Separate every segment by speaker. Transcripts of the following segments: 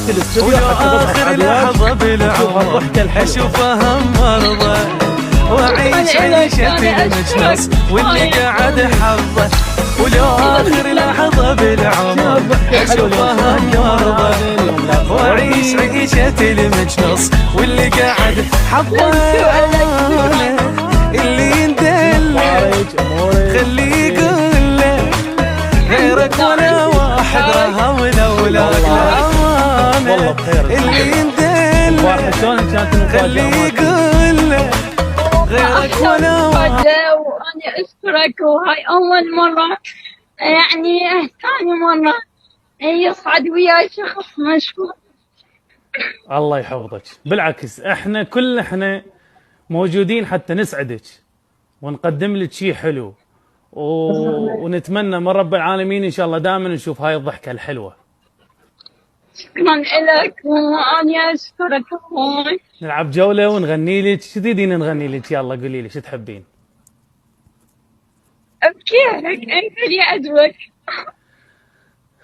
Speaker 1: دخلت الاستوديو
Speaker 2: ولو اخر لحظة بالعمر اشوفها مرضى واعيش عيشة المجنس واللي قاعد حظه. ولو اخر لحظة بالعمر اشوفها مرضى واعيش عيشة المجنس واللي قاعد حظه. اللي يندل خليه يقول له غيرك ولا واحد رهم لولاك الامانه. اللي يندل خليه يقول له غيرك ولا واحد.
Speaker 3: وانا اشكرك، وهاي اول مرة يعني ثاني مرة يصعد وياي شخص مشهور.
Speaker 4: الله يحفظك. بالعكس احنا موجودين حتى نسعدك ونقدم لك شيء حلو ونتمنى من رب العالمين ان شاء الله دائما نشوف هاي الضحكه الحلوه.
Speaker 3: شكرا لك واني اشكرك اخوي.
Speaker 4: نلعب جوله ونغني لك. شو تريدين نغني لك؟ يلا قولي لي شو تحبين.
Speaker 3: ابكي لك انت اللي يعجبك.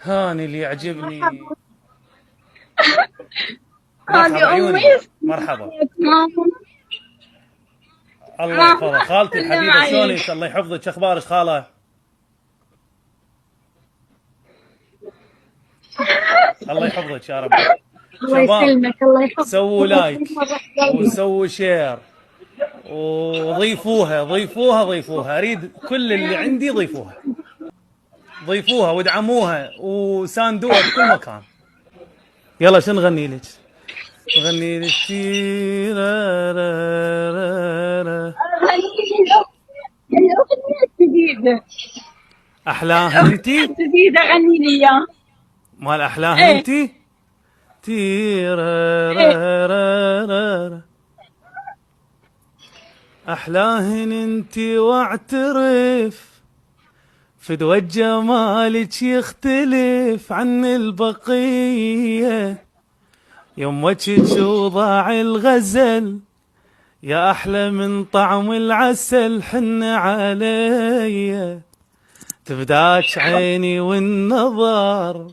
Speaker 4: هاني اللي يعجبني.
Speaker 3: هذه
Speaker 4: مرحبا
Speaker 3: امي.
Speaker 4: عيوني. مرحبا.
Speaker 3: ماما.
Speaker 4: الله يحفظها خالتي الحبيبه. شلونك؟ الله يحفظك. اخبارك خاله؟ الله يحفظك يا رب.
Speaker 3: الله يسلمك. الله يحفظك.
Speaker 4: سووا لايك وسووا شير وضيفوها. اريد كل اللي عندي ضيفوها وادعموها وساندوها بكل مكان. يلا شو نغني لك؟ نغني لك
Speaker 3: الاغنية الجديدة.
Speaker 4: احلاها انتي؟
Speaker 3: جديدة غني لي اياه.
Speaker 4: مال احلاها انتي؟ احلاهن انتي واعترف فدوى جمالك يختلف عن البقية. يمك وضاع الغزل يا احلى من طعم العسل. حن علي تفداك عيني والنظر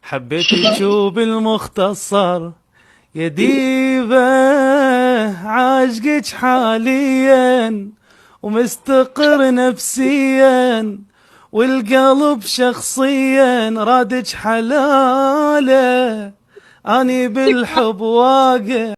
Speaker 4: حبيتك وبالمختصر يا ديبة عاشقك حاليا ومستقر نفسيا والقلب شخصيا رادك حلالة. اني بالحب واقع.